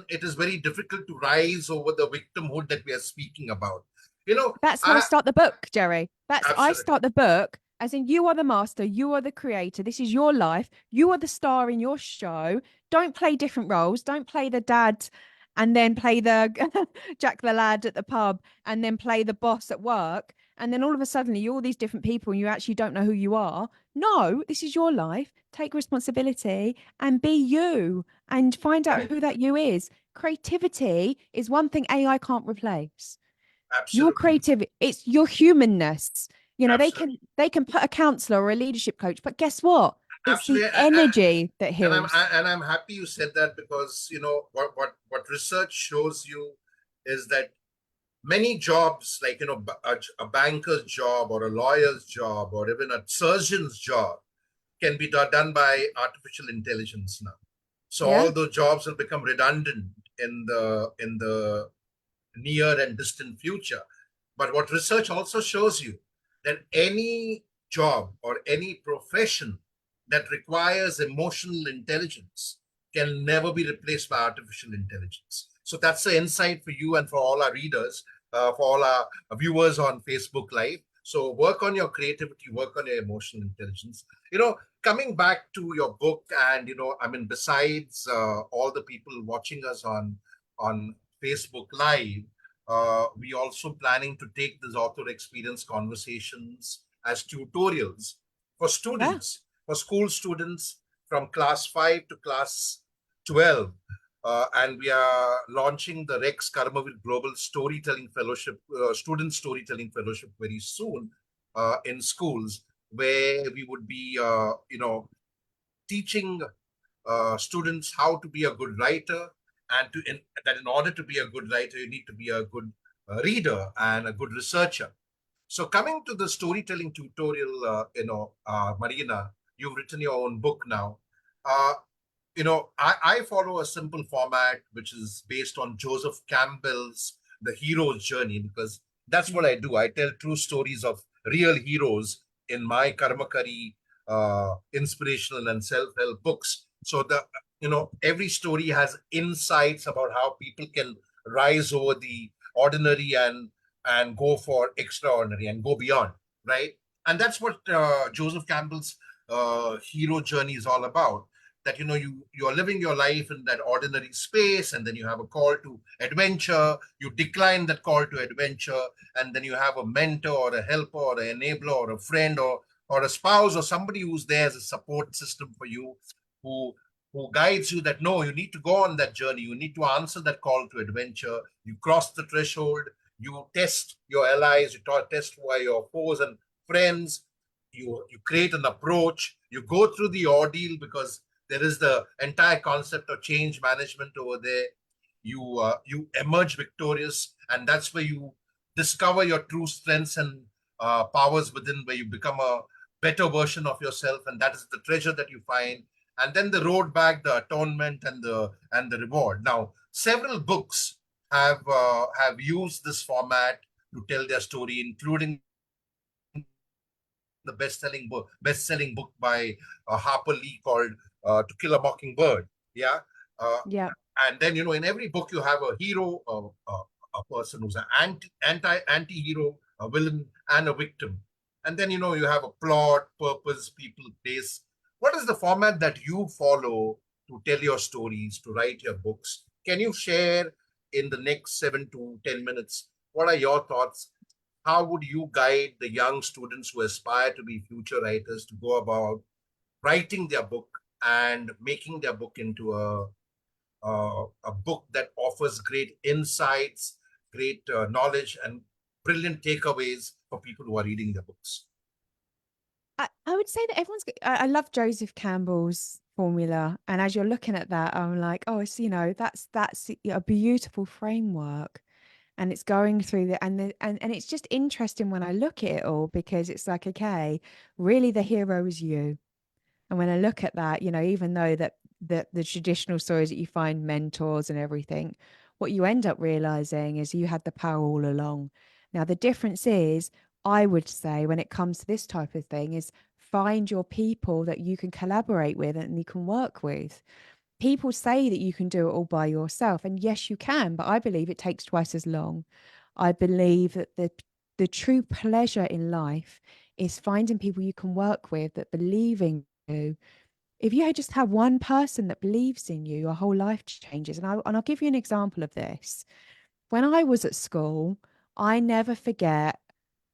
it is very difficult to rise over the victimhood that we are speaking about. That's how I start the book, Jerry. I Absolutely. start the book as in you are the master, you are the creator. This is your life. You are the star in your show. Don't play different roles. Don't play the dad and then play the Jack the lad at the pub and then play the boss at work. And then all of a sudden you're all these different people and you actually don't know who you are. No, this is your life. Take responsibility and be you and find out who that you is. Creativity is one thing AI can't replace. Your Absolutely. creativity, it's your humanness. Absolutely. They can put a counselor or a leadership coach, but guess what? It's the Absolutely. energy that And heals. I'm happy you said that, because what research shows you is that many jobs, like a banker's job or a lawyer's job or even a surgeon's job, can be done by artificial intelligence now. So Yeah. all those jobs will become redundant in the near and distant future. But what research also shows you, that any job or any profession that requires emotional intelligence can never be replaced by artificial intelligence. So that's the insight for you and for all our readers, for all our viewers on Facebook Live. So work on your creativity, work on your emotional intelligence. Coming back to your book, and besides all the people watching us on Facebook Live, we also planning to take this author experience conversations as tutorials for Yeah. students, for school students from class 5 to class 12. And we are launching the Rex Karmavir Global Storytelling Fellowship, Student Storytelling Fellowship very soon in schools, where we would be, teaching students how to be a good writer, and that in order to be a good writer, you need to be a good reader and a good researcher. So coming to the storytelling tutorial, Marina, you've written your own book now. Uh, I follow a simple format which is based on Joseph Campbell's The Hero's Journey, because that's what I do. I tell true stories of real heroes in my Karmakari inspirational and self-help books. So every story has insights about how people can rise over the ordinary and go for extraordinary and go beyond, right? And that's what Joseph Campbell's hero journey is all about. That you're living your life in that ordinary space, and then you have a call to adventure. You decline that call to adventure, and then you have a mentor or a helper or an enabler or a friend or a spouse or somebody who's there as a support system for you, who who guides you that no, you need to go on that journey, you need to answer that call to adventure. You cross the threshold, you test your allies, you test who are your foes and friends. You create an approach, you go through the ordeal, because there is the entire concept of change management over there. You emerge victorious, and that's where you discover your true strengths and powers within, where you become a better version of yourself, and that is the treasure that you find. And then the road back, the atonement, and the reward. Now, several books have used this format to tell their story, including the best-selling book by Harper Lee called To Kill a Mockingbird. Yeah. Uh, Yeah. and then, in every book you have a hero, a person who's an anti-hero, a villain, and a victim. And then, you have a plot, purpose, people, place. What is the format that you follow to tell your stories, to write your books? Can you share in the next 7 to 10 minutes? What are your thoughts? How would you guide the young students who aspire to be future writers to go about writing their book and making their book into a book that offers great insights, great knowledge, and brilliant takeaways for people who are reading their books? I would say that I love Joseph Campbell's formula. And as you're looking at that, I'm like, oh, it's, that's a beautiful framework. And it's going through and it's just interesting when I look at it all, because it's like, okay, really the hero is you. And when I look at that, even though that the traditional stories that you find mentors and everything, what you end up realizing is you had the power all along. Now, the difference is, I would say, when it comes to this type of thing, is find your people that you can collaborate with and you can work with. People say that you can do it all by yourself, and yes, you can, but I believe it takes twice as long. I believe that the true pleasure in life is finding people you can work with that believe in you. If you just have one person that believes in you, your whole life changes. And I'll give you an example of this. When I was at school, I never forget,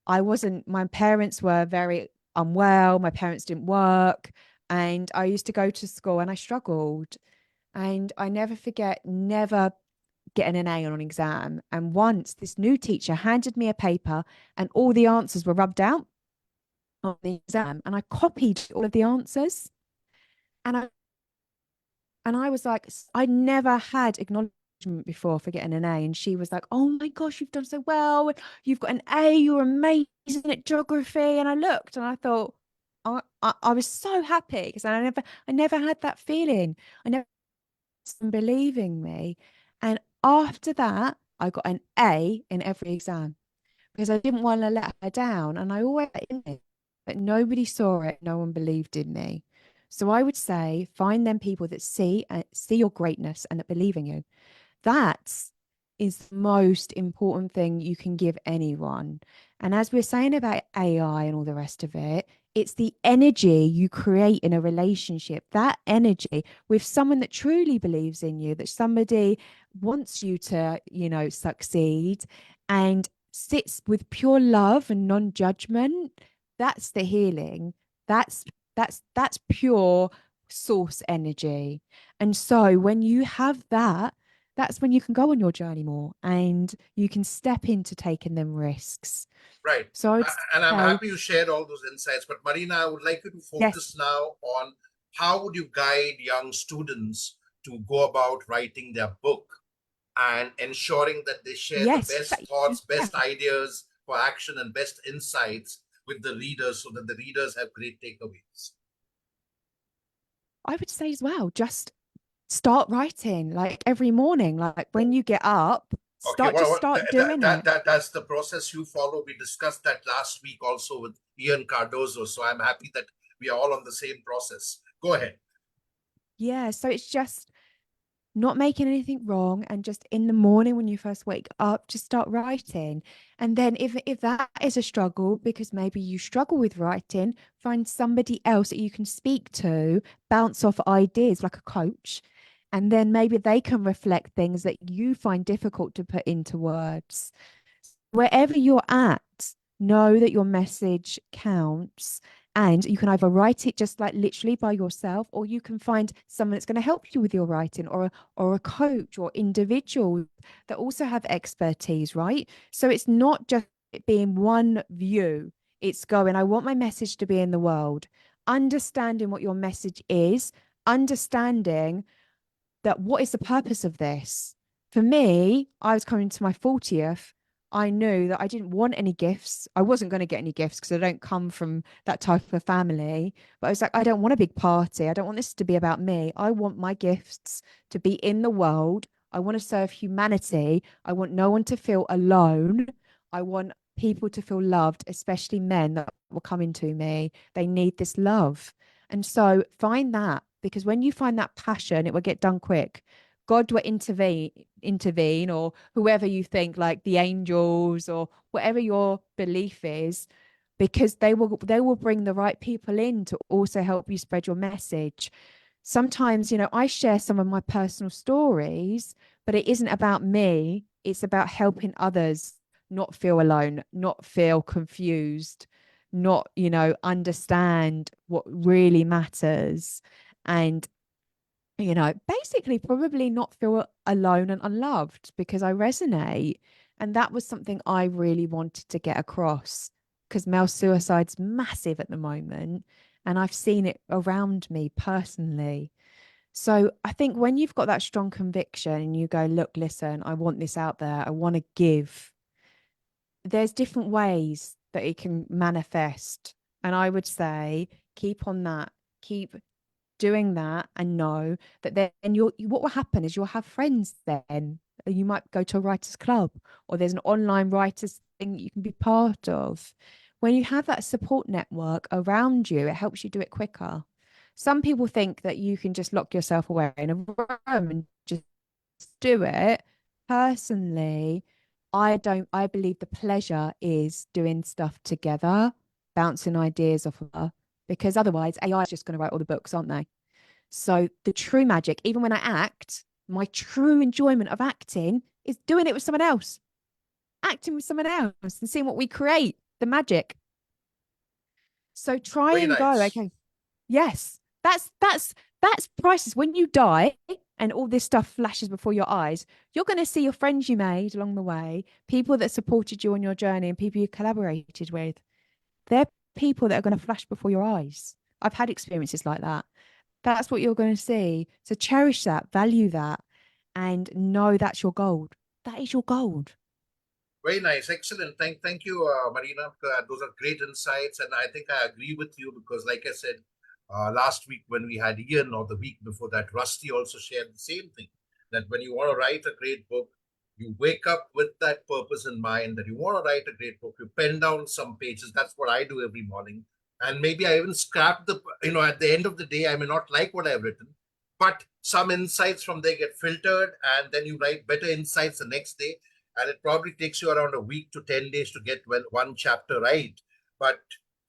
my parents were very unwell, my parents didn't work, and I used to go to school and I struggled. And I never forget, never getting an A on an exam. And once this new teacher handed me a paper and all the answers were rubbed out on the exam, and I copied all of the answers. And I was like, I never had acknowledgement before for getting an A. And she was like, oh my gosh, you've done so well. You've got an A. You're amazing at geography. And I looked and I thought, I was so happy, because I never had that feeling. I never believing me. And after that, I got an A in every exam, because I didn't want to let her down. And I always in it, but nobody saw it. No one believed in me. So I would say, find them people that see your greatness and that believe in you. That is the most important thing you can give anyone. And as we're saying about AI and all the rest of it, it's the energy you create in a relationship, that energy with someone that truly believes in you, that somebody wants you to, succeed, and sits with pure love and non-judgment. That's the healing. That's pure source energy. And so when you have that, that's when you can go on your journey more and you can step into taking them risks. Right. So I would And I'm say, happy you shared all those insights. But Marina, I would like you to focus yes, now on how would you guide young students to go about writing their book and ensuring that they share the yes, best thoughts, yeah. best ideas for action, and best insights with the readers so that the readers have great takeaways. I would say as well, just start writing like every morning, like when you get up, Okay, just start doing it. that's the process you follow. We discussed that last week also with Ian Cardozo. So I'm happy that we are all on the same process. Go ahead. Yeah. So it's just not making anything wrong, and just in the morning when you first wake up, just start writing. And then if that is a struggle, because maybe you struggle with writing, find somebody else that you can speak to, bounce off ideas like a coach, and then maybe they can reflect things that you find difficult to put into words. Wherever you're at, know that your message counts. And you can either write it just like literally by yourself, or you can find someone that's going to help you with your writing, or a coach or individual that also have expertise, right? So it's not just it being one view. It's going, I want my message to be in the world, understanding what your message is, understanding that what is the purpose of this? For me, I was coming to my 40th. I knew that I didn't want any gifts. I wasn't going to get any gifts because I don't come from that type of family. But I was like, I don't want a big party. I don't want this to be about me. I want my gifts to be in the world. I want to serve humanity. I want no one to feel alone. I want people to feel loved, especially men that will come into me. They need this love. And so find that, because when you find that passion, it will get done quick. God will intervene, or whoever you think, like the angels or whatever your belief is, because they will bring the right people in to also help you spread your message. Sometimes, I share some of my personal stories, but it isn't about me. It's about helping others not feel alone, not feel confused, not, understand what really matters. And, basically probably not feel alone and unloved, because I resonate. And that was something I really wanted to get across, because male suicide's massive at the moment. And I've seen it around me personally. So I think when you've got that strong conviction and you go, look, listen, I want this out there, I want to give, there's different ways that it can manifest. And I would say keep on that, keep doing that, and know that then what will happen is you'll have friends then. You might go to a writers club, or there's an online writers thing you can be part of. When you have that support network around you, it helps you do it quicker. Some people think that you can just lock yourself away in a room and just do it. Personally, I don't. I believe the pleasure is doing stuff together, bouncing ideas off of her, because otherwise AI is just going to write all the books, aren't they? So the true magic, even when I act, my true enjoyment of acting is doing it with someone else, acting with someone else and seeing what we create, the magic. So try Very and go, nice. okay, yes, that's priceless. When you die and all this stuff flashes before your eyes, you're going to see your friends you made along the way, people that supported you on your journey, and people you collaborated with. They're people that are going to flash before your eyes. I've had experiences like that. That's what you're going to see. So cherish that, value that, and know that's your gold. That is your gold. Very nice. Excellent. Thank you, Marina. Those are great insights. And I think I agree with you because, like I said, last week when we had Ian, or the week before that, Rusty also shared the same thing, that when you want to write a great book, you wake up with that purpose in mind, that you want to write a great book. You pen down some pages. That's what I do every morning. And maybe I even scrap at the end of the day, I may not like what I've written, but some insights from there get filtered, and then you write better insights the next day, and it probably takes you around a week to 10 days to get one chapter right, but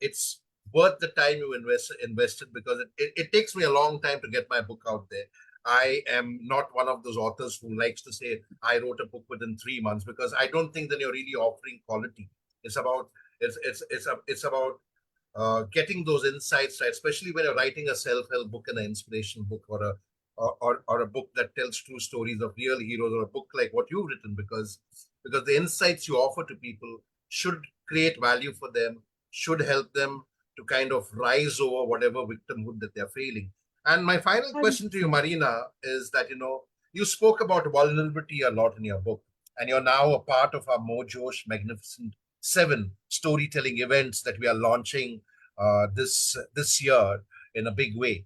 it's worth the time you invested, because it takes me a long time to get my book out there. I am not one of those authors who likes to say I wrote a book within 3 months, because I don't think that you're really offering quality. It's about it's about getting those insights right, especially when you're writing a self-help book and an inspiration book, or or a book that tells true stories of real heroes, or a book like what you've written, because the insights you offer to people should create value for them, should help them to kind of rise over whatever victimhood that they're feeling. And my final question to you, 100%. Marina, is that you spoke about vulnerability a lot in your book, and you're now a part of our Mojosh Magnificent 7 storytelling events that we are launching this year in a big way.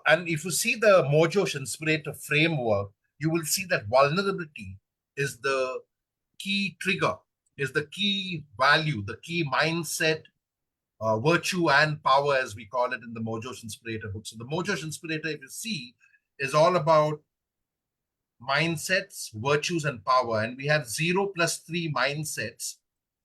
And if you see the Mojosh Inspirator framework, you will see that vulnerability is the key trigger, is the key value, the key mindset, virtue and power, as we call it in the Mojosh Inspirator book. So the Mojosh Inspirator, if you see, is all about mindsets, virtues, and power. And we have 0 plus 3 mindsets,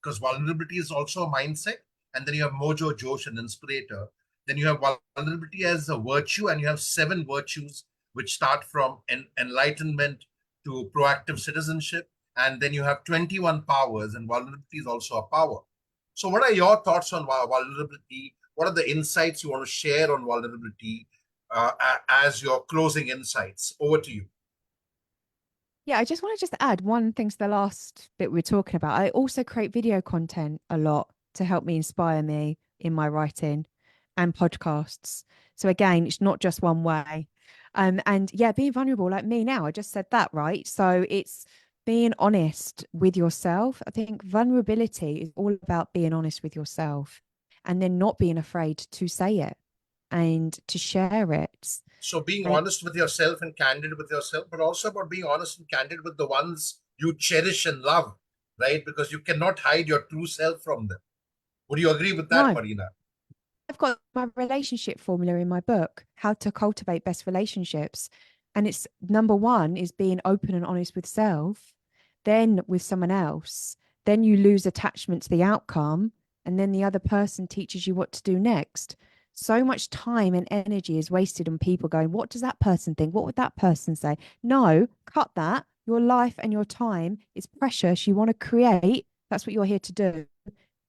because vulnerability is also a mindset. And then you have Mojo, Josh, and Inspirator. Then you have vulnerability as a virtue, and you have 7 virtues, which start from enlightenment to proactive citizenship. And then you have 21 powers, and vulnerability is also a power. So what are your thoughts on vulnerability? What are the insights you want to share on vulnerability as your closing insights? Over to you. Yeah, I just want to add one thing to the last bit we were talking about. I also create video content a lot to help me inspire me in my writing and podcasts. So again, it's not just one way. And yeah, being vulnerable like me now, I just said that, right? So it's being honest with yourself. I think vulnerability is all about being honest with yourself and then not being afraid to say it and to share it. So being And honest with yourself and candid with yourself, but also about being honest and candid with the ones you cherish and love, right? Because you cannot hide your true self from them. Would you agree with that, no, Marina? I've got my relationship formula in my book, How to Cultivate Best Relationships. And it's number 1 is being open and honest with self, then with someone else. Then you lose attachment to the outcome. And then the other person teaches you what to do next. So much time and energy is wasted on people going, what does that person think? What would that person say? No, cut that. Your life and your time is precious. You want to create. That's what you're here to do.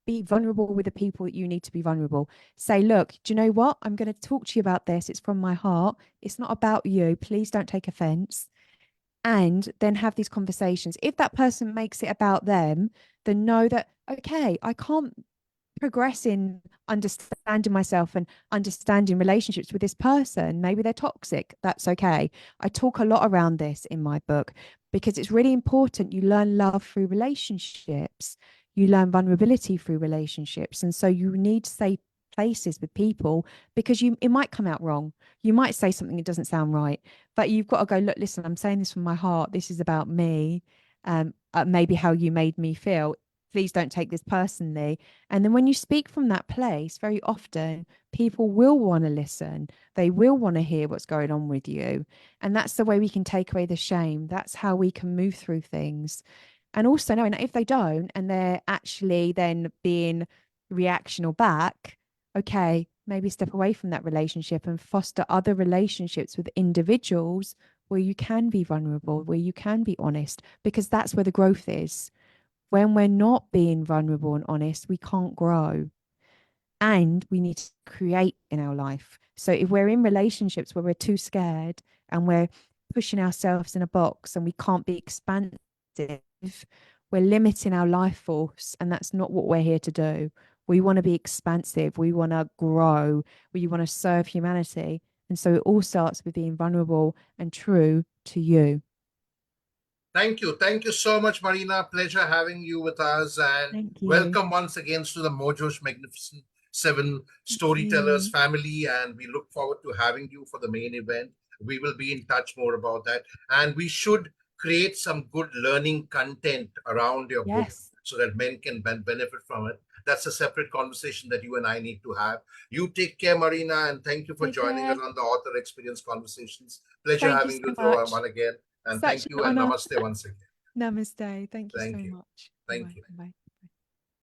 Be vulnerable with the people that you need to be vulnerable. Say, look, do you know what? I'm going to talk to you about this. It's from my heart. It's not about you. Please don't take offense. And then have these conversations. If that person makes it about them, then know that, okay, I can't progress in understanding myself and understanding relationships with this person. Maybe they're toxic. That's okay. I talk a lot around this in my book because it's really important. You learn love through relationships. You learn vulnerability through relationships. And so you need safe places with people because it might come out wrong. You might say something that doesn't sound right, but you've got to go, look, listen, I'm saying this from my heart. This is about me. Maybe how you made me feel. Please don't take this personally. And then when you speak from that place, very often people will want to listen. They will want to hear what's going on with you. And that's the way we can take away the shame. That's how we can move through things. And also knowing that if they don't, and they're actually then being reactional back, okay, maybe step away from that relationship and foster other relationships with individuals where you can be vulnerable, where you can be honest, because that's where the growth is. When we're not being vulnerable and honest, we can't grow. And we need to create in our life. So if we're in relationships where we're too scared and we're pushing ourselves in a box and we can't be expansive, we're limiting our life force. And that's not what we're here to do. We want to be expansive. We want to grow. We want to serve humanity. And so it all starts with being vulnerable and true to you. Thank you. Thank you so much, Marina. Pleasure having you with us. And Thank you. welcome once again to the Mojosh Magnificent 7 Storytellers family. And we look forward to having you for the main event. We will be in touch more about that. And we should create some good learning content around your book so that men can benefit from it. That's a separate conversation that you and I need to have. You take care, Marina, and thank you for joining us on the AuthoREXperience Conversations. Pleasure having you one again. And thank you and namaste once again. Namaste. Thank you so you. much. Thank Bye-bye. you. Bye-bye.